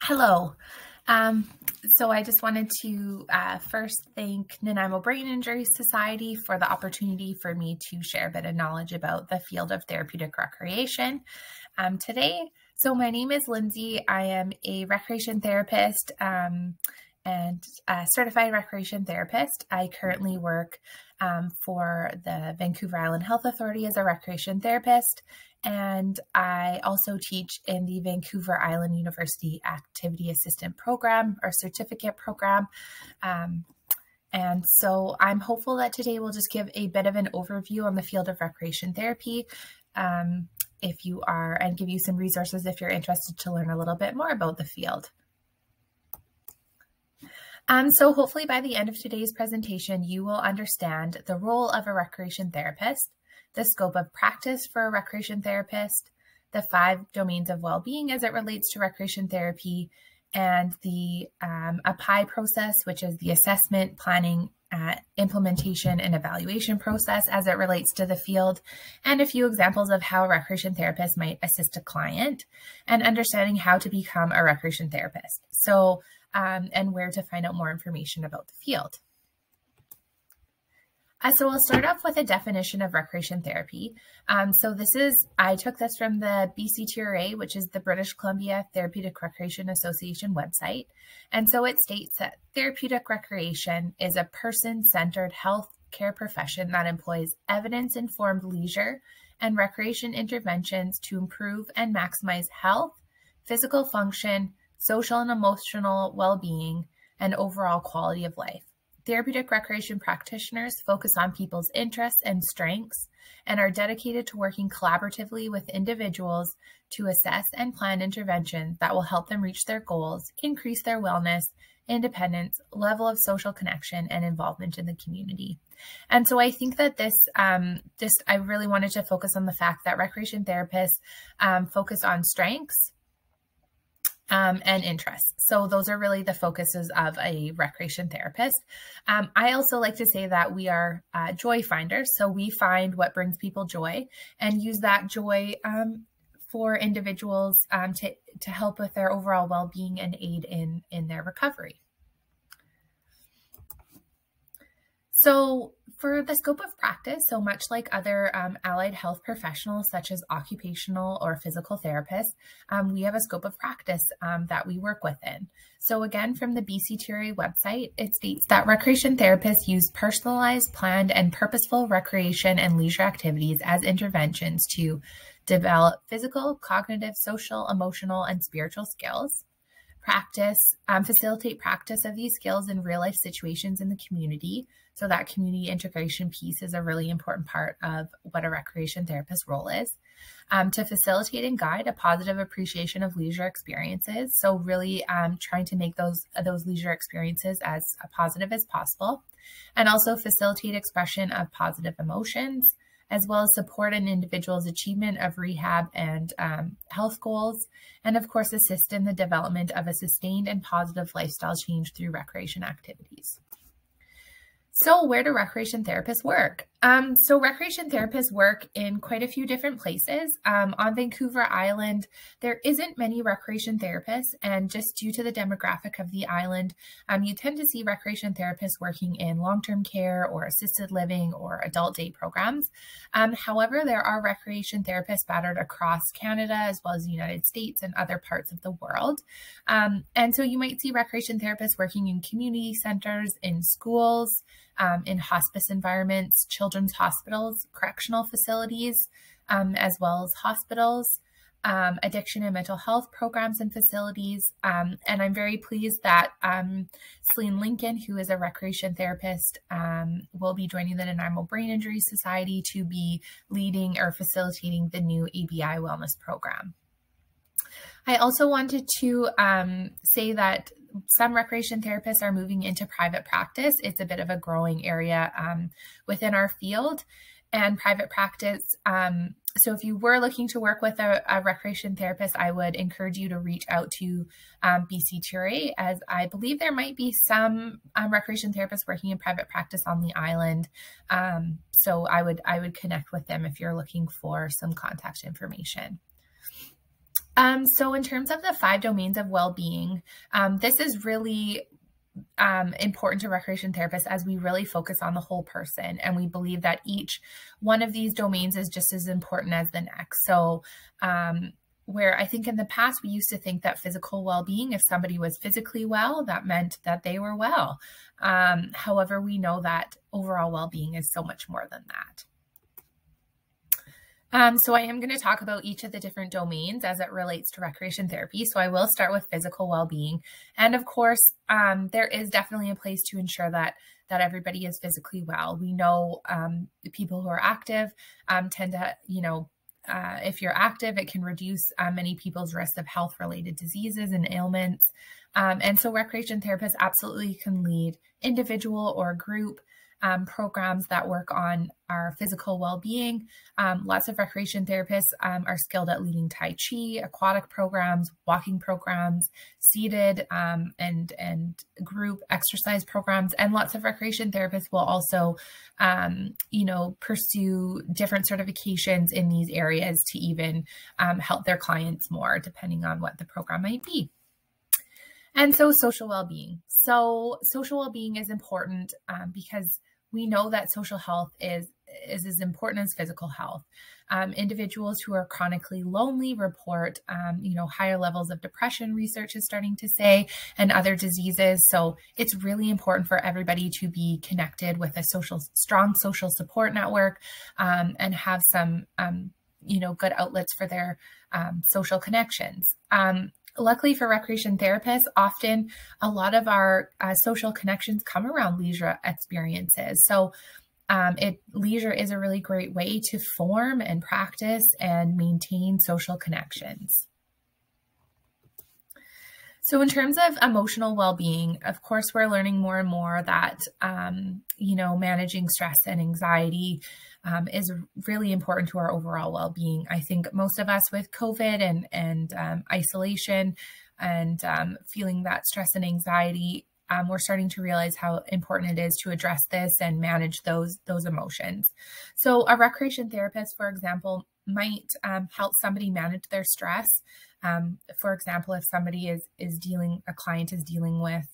Hello. So I just wanted to first thank Nanaimo Brain Injury Society for the opportunity for me to share a bit of knowledge about the field of therapeutic recreation today. So my name is Lyndsay. I am a recreation therapist and a certified recreation therapist. I currently work for the Vancouver Island Health Authority as a recreation therapist, and I also teach in the Vancouver Island University Activity Assistant Program or Certificate Program. And so I'm hopeful that today we'll just give a bit of an overview on the field of recreation therapy and give you some resources if you're interested to learn a little bit more about the field. So hopefully by the end of today's presentation, you will understand the role of a recreation therapist, the scope of practice for a recreation therapist, the 5 domains of well-being as it relates to recreation therapy, and the API process, which is the assessment, planning, implementation, and evaluation process as it relates to the field, and a few examples of how a recreation therapist might assist a client, and understanding how to become a recreation therapist. So, and where to find out more information about the field. So we'll start off with a definition of recreation therapy. I took this from the BCTRA, which is the British Columbia Therapeutic Recreation Association website. And so it states that therapeutic recreation is a person-centered health care profession that employs evidence-informed leisure and recreation interventions to improve and maximize health, physical function, social and emotional well-being, and overall quality of life. Therapeutic recreation practitioners focus on people's interests and strengths and are dedicated to working collaboratively with individuals to assess and plan interventions that will help them reach their goals, increase their wellness, independence, level of social connection, and involvement in the community. And so I think that I really wanted to focus on the fact that recreation therapists focus on strengths and interests. So those are really the focuses of a recreation therapist. I also like to say that we are joy finders. So we find what brings people joy and use that joy for individuals to help with their overall well-being and aid in their recovery. So for the scope of practice, so much like other allied health professionals, such as occupational or physical therapists, we have a scope of practice that we work within. So again, from the BCTRA website, it states that recreation therapists use personalized, planned, and purposeful recreation and leisure activities as interventions to develop physical, cognitive, social, emotional, and spiritual skills, facilitate practice of these skills in real-life situations in the community. So that community integration piece is a really important part of what a recreation therapist's role is. To facilitate and guide a positive appreciation of leisure experiences. So really trying to make those leisure experiences as positive as possible. And also facilitate expression of positive emotions, as well as support an individual's achievement of rehab and health goals, and of course, assist in the development of a sustained and positive lifestyle change through recreation activities. So where do recreation therapists work? So recreation therapists work in quite a few different places. On Vancouver Island, there isn't many recreation therapists, and just due to the demographic of the island, you tend to see recreation therapists working in long-term care or assisted living or adult day programs. However, there are recreation therapists scattered across Canada as well as the United States and other parts of the world. And so you might see recreation therapists working in community centers, in schools, in hospice environments, children's hospitals, correctional facilities, as well as hospitals, addiction and mental health programs and facilities. And I'm very pleased that Celine Lincoln, who is a recreation therapist, will be joining the Nanaimo Brain Injury Society to be leading or facilitating the new ABI wellness program. I also wanted to say that some recreation therapists are moving into private practice. It's a bit of a growing area within our field and private practice. So if you were looking to work with a recreation therapist, I would encourage you to reach out to BCTRA, as I believe there might be some recreation therapists working in private practice on the island. So I would connect with them if you're looking for some contact information. So in terms of the 5 domains of well-being, this is really important to recreation therapists as we really focus on the whole person. And we believe that each one of these domains is just as important as the next. So where I think in the past, we used to think that physical well-being, if somebody was physically well, that meant that they were well. However, we know that overall well-being is so much more than that. So I am going to talk about each of the different domains as it relates to recreation therapy. So I will start with physical well-being. And of course, there is definitely a place to ensure that everybody is physically well. We know the people who are active tend to, if you're active, it can reduce many people's risk of health-related diseases and ailments. And so recreation therapists absolutely can lead individual or group programs that work on our physical well-being. Lots of recreation therapists are skilled at leading Tai Chi, aquatic programs, walking programs, seated and group exercise programs. And lots of recreation therapists will also, pursue different certifications in these areas to even help their clients more, depending on what the program might be. And so social well-being. So social well-being is important because we know that social health is as important as physical health. Individuals who are chronically lonely report, higher levels of depression, research is starting to say, and other diseases. So it's really important for everybody to be connected with a strong social support network and have some, good outlets for their social connections. Luckily for recreation therapists, often a lot of our social connections come around leisure experiences. So leisure is a really great way to form and practice and maintain social connections. So in terms of emotional well-being, of course, we're learning more and more that, managing stress and anxiety is really important to our overall well-being. I think most of us with COVID and isolation and feeling that stress and anxiety, we're starting to realize how important it is to address this and manage those emotions. So a recreation therapist, for example, might help somebody manage their stress. For example, if somebody a client is dealing with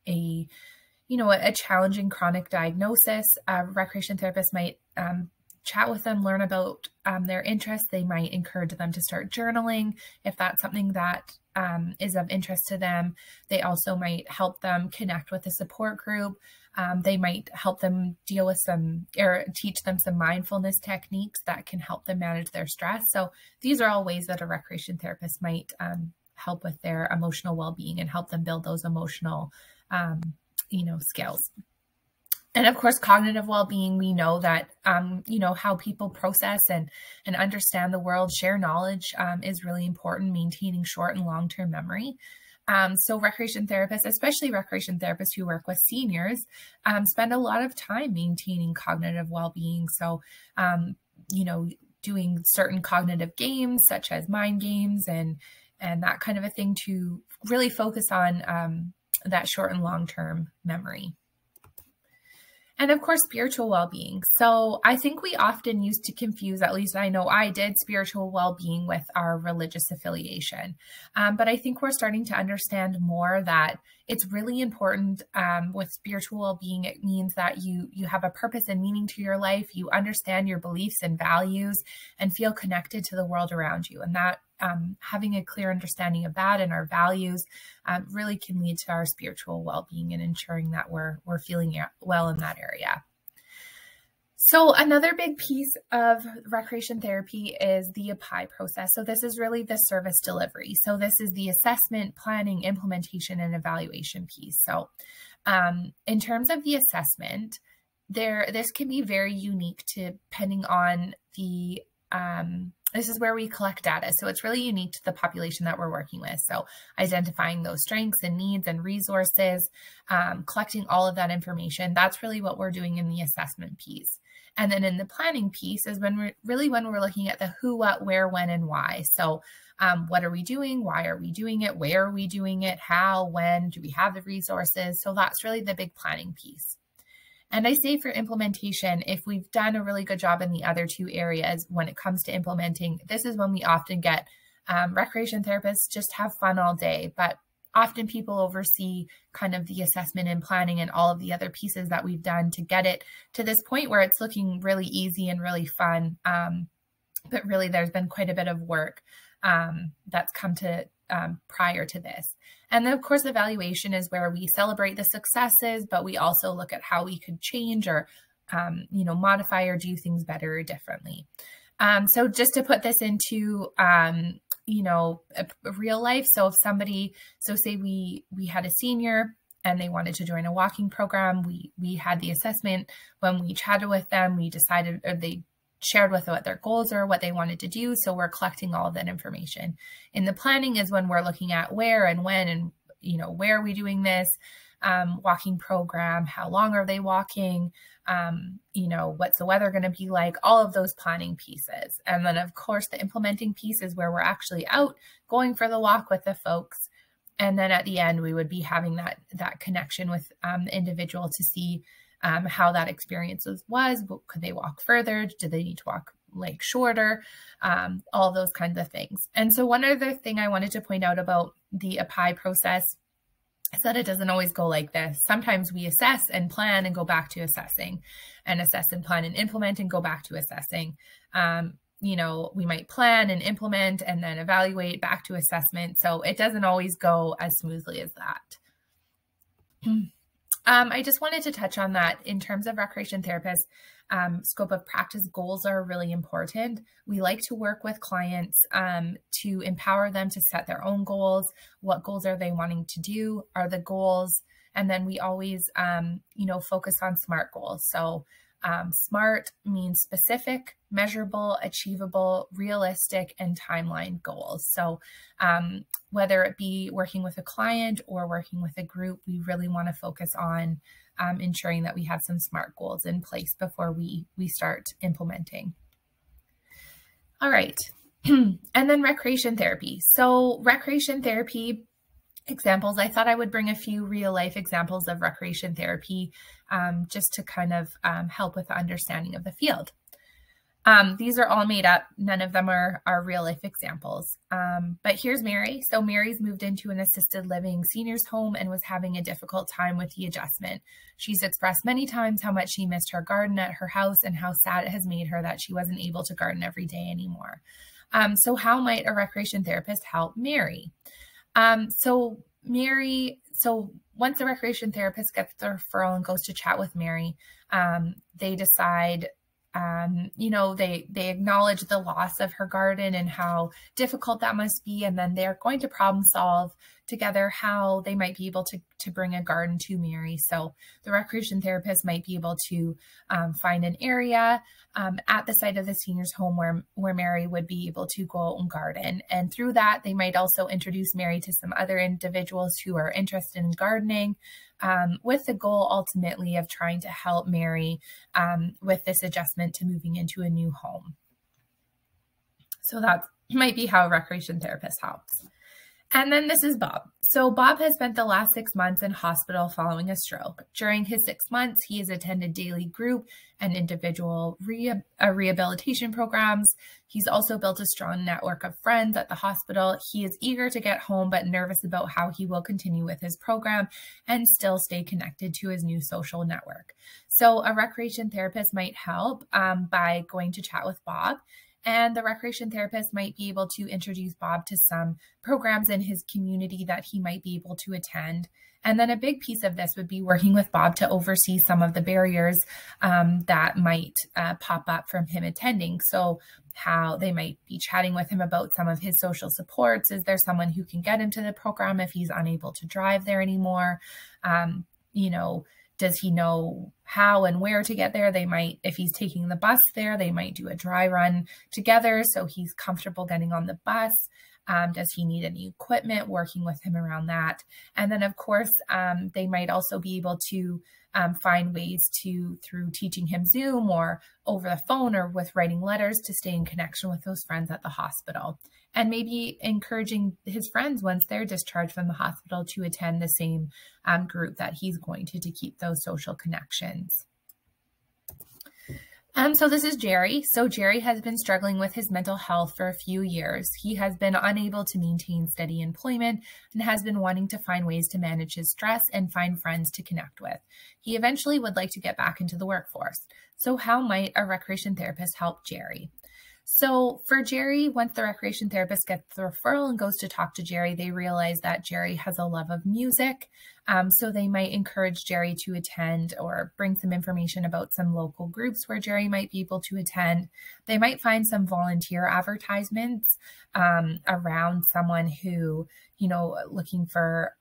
a challenging chronic diagnosis, a recreation therapist might chat with them, learn about their interests. They might encourage them to start journaling if that's something that is of interest to them. They also might help them connect with a support group. They might help them deal with teach them some mindfulness techniques that can help them manage their stress. So these are all ways that a recreation therapist might help with their emotional well-being and help them build those emotional, skills. And of course, cognitive well-being, we know that, how people process and understand the world, share knowledge is really important, maintaining short and long-term memory. So recreation therapists, especially recreation therapists who work with seniors, spend a lot of time maintaining cognitive well-being. So, doing certain cognitive games such as mind games and that kind of a thing to really focus on that short and long-term memory. And of course, spiritual well-being. So I think we often used to confuse, at least I know I did, spiritual well-being with our religious affiliation. But I think we're starting to understand more that it's really important with spiritual well-being. It means that you have a purpose and meaning to your life. You understand your beliefs and values and feel connected to the world around you. And that having a clear understanding of that and our values really can lead to our spiritual well-being and ensuring that we're feeling well in that area. So another big piece of recreation therapy is the API process. So this is really the service delivery. So this is the assessment, planning, implementation, and evaluation piece. So in terms of the assessment, this can be very unique depending on the this is where we collect data. So it's really unique to the population that we're working with. So identifying those strengths and needs and resources, collecting all of that information, that's really what we're doing in the assessment piece. And then in the planning piece is when we're looking at the who, what, where, when, and why. So what are we doing? Why are we doing it? Where are we doing it? How, when, do we have the resources? So that's really the big planning piece. And I say for implementation, if we've done a really good job in the other two areas, when it comes to implementing, this is when we often get Recreation therapists just have fun all day, but often people oversee kind of the assessment and planning and all of the other pieces that we've done to get it to this point where it's looking really easy and really fun. But really, there's been quite a bit of work that's come to prior to this. And then, of course, evaluation is where we celebrate the successes, but we also look at how we could change or, modify or do things better or differently. So just to put this into, a real life. So if somebody, say we had a senior and they wanted to join a walking program, we had the assessment. When we chatted with them, we decided, or they shared with what their goals are, what they wanted to do. So we're collecting all of that information. In the planning is when we're looking at where and when and, where are we doing this walking program? How long are they walking? What's the weather going to be like? All of those planning pieces. And then, of course, the implementing piece is where we're actually out going for the walk with the folks. And then at the end, we would be having that connection with the individual to see how that experience was. Could they walk further? Do they need to walk shorter? All those kinds of things. And so one other thing I wanted to point out about the API process is that it doesn't always go like this. Sometimes we assess and plan and go back to assessing, and assess and plan and implement and go back to assessing. We might plan and implement and then evaluate back to assessment. So it doesn't always go as smoothly as that. I just wanted to touch on that in terms of recreation therapists. Scope of practice goals are really important. We like to work with clients to empower them to set their own goals. What goals are they wanting to do? Are the goals? And then we always, focus on SMART goals. So SMART means specific, measurable, achievable, realistic, and timeline goals. So whether it be working with a client or working with a group, we really want to focus on ensuring that we have some SMART goals in place before we start implementing. All right. And then recreation therapy. So recreation therapy examples, I thought I would bring a few real life examples of recreation therapy just to kind of help with the understanding of the field. These are all made up. None of them are real life examples. But here's Mary. So Mary's moved into an assisted living seniors home and was having a difficult time with the adjustment. She's expressed many times how much she missed her garden at her house and how sad it has made her that she wasn't able to garden every day anymore. So how might a recreation therapist help Mary? So once the recreation therapist gets the referral and goes to chat with Mary, they decide, they acknowledge the loss of her garden and how difficult that must be. And then they're going to problem solve together how they might be able to bring a garden to Mary. So the recreation therapist might be able to find an area at the site of the senior's home where Mary would be able to go out and garden. And through that, they might also introduce Mary to some other individuals who are interested in gardening, with the goal ultimately of trying to help Mary with this adjustment to moving into a new home. So that might be how a recreation therapist helps. And then this is Bob. So Bob has spent the last 6 months in hospital following a stroke. During his 6 months, he has attended daily group and individual rehabilitation programs. He's also built a strong network of friends at the hospital. He is eager to get home, but nervous about how he will continue with his program and still stay connected to his new social network. So a recreation therapist might help by going to chat with Bob. And the recreation therapist might be able to introduce Bob to some programs in his community that he might be able to attend. And then a big piece of this would be working with Bob to oversee some of the barriers that might pop up from him attending. So how they might be chatting with him about some of his social supports. Is there someone who can get him to the program if he's unable to drive there anymore? Does he know how and where to get there? They might, if he's taking the bus there, they might do a dry run together so he's comfortable getting on the bus. Does he need any equipment? Working with him around that. And then, of course, they might also be able to find ways through teaching him Zoom or over the phone or with writing letters to stay in connection with those friends at the hospital. And maybe encouraging his friends once they're discharged from the hospital to attend the same group that he's going to keep those social connections. So this is Jerry. So Jerry has been struggling with his mental health for a few years. He has been unable to maintain steady employment and has been wanting to find ways to manage his stress and find friends to connect with. He eventually would like to get back into the workforce. So how might a recreation therapist help Jerry? So for Jerry, once the recreation therapist gets the referral and goes to talk to Jerry, they realize that Jerry has a love of music. So they might encourage Jerry to attend or bring some information about some local groups where Jerry might be able to attend. They might find some volunteer advertisements around someone who, looking for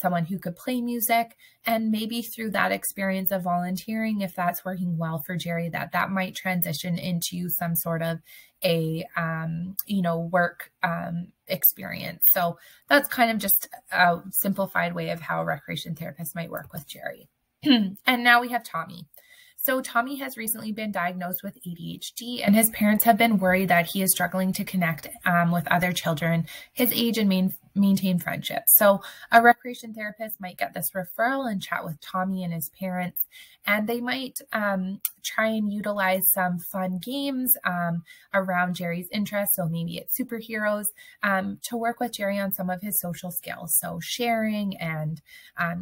someone who could play music, and maybe through that experience of volunteering, if that's working well for Jerry, that might transition into some sort of a work experience. So that's kind of just a simplified way of how a recreation therapist might work with Jerry. And now we have Tommy. So Tommy has recently been diagnosed with ADHD, and his parents have been worried that he is struggling to connect with other children his age and maintain friendships. So a recreation therapist might get this referral and chat with Tommy and his parents, and they might try and utilize some fun games around Jerry's interests. So maybe it's superheroes, to work with Jerry on some of his social skills. So sharing and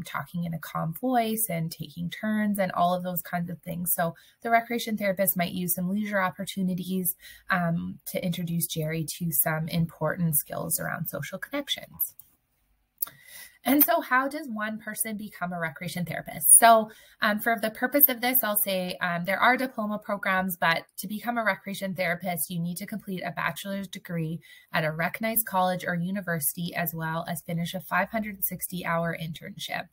talking in a calm voice and taking turns and all of those kinds of things. So the recreation therapist might use some leisure opportunities to introduce Jerry to some important skills around social connections. And so how does one person become a recreation therapist? So for the purpose of this, I'll say there are diploma programs, but to become a recreation therapist, you need to complete a bachelor's degree at a recognized college or university, as well as finish a 560-hour internship.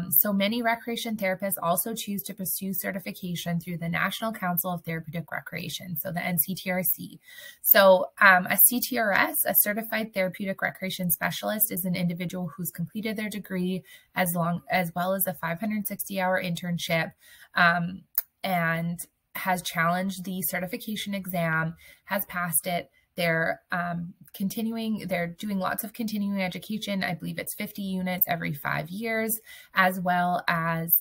So many recreation therapists also choose to pursue certification through the National Council of Therapeutic Recreation, so the NCTRC. So a CTRS, a Certified Therapeutic Recreation Specialist, is an individual who's completed their degree as well as a 560-hour internship and has challenged the certification exam, has passed it. They're doing lots of continuing education. I believe it's 50 units every 5 years, as well as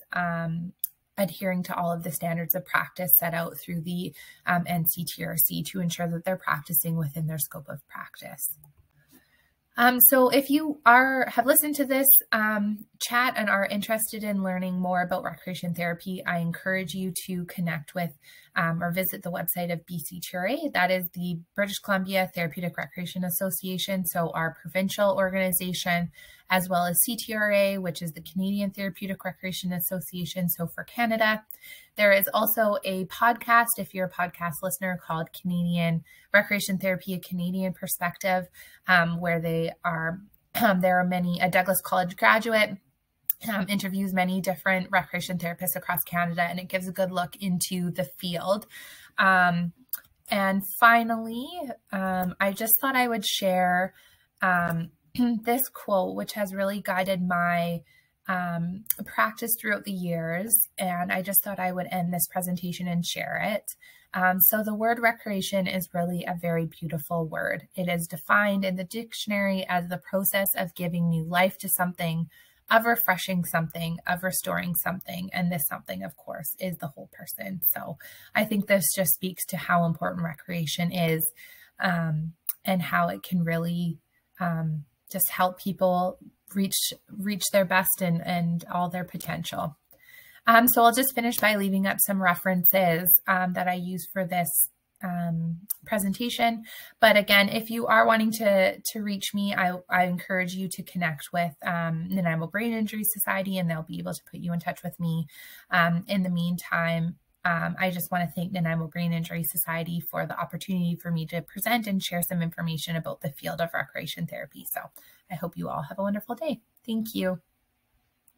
adhering to all of the standards of practice set out through the NCTRC to ensure that they're practicing within their scope of practice. So if you have listened to this chat and are interested in learning more about recreation therapy, I encourage you to connect with or visit the website of BCTRA. That is the British Columbia Therapeutic Recreation Association, so our provincial organization, as well as CTRA, which is the Canadian Therapeutic Recreation Association, so for Canada. There is also a podcast, if you're a podcast listener, called Canadian Recreation Therapy, a Canadian Perspective, where there are a Douglas College graduate interviews many different recreation therapists across Canada, and it gives a good look into the field. And finally, I just thought I would share this quote, which has really guided my practice throughout the years, and I just thought I would end this presentation and share it. So the word recreation is really a very beautiful word. It is defined in the dictionary as the process of giving new life to something, of refreshing something, of restoring something, and this something, of course, is the whole person. So I think this just speaks to how important recreation is, and how it can really just help people reach their best and all their potential. So I'll just finish by leaving up some references that I use for this presentation. But again, if you are wanting to reach me, I encourage you to connect with Nanaimo Brain Injury Society, and they'll be able to put you in touch with me. In the meantime, I just want to thank Nanaimo Brain Injury Society for the opportunity for me to present and share some information about the field of recreation therapy. So I hope you all have a wonderful day. Thank you.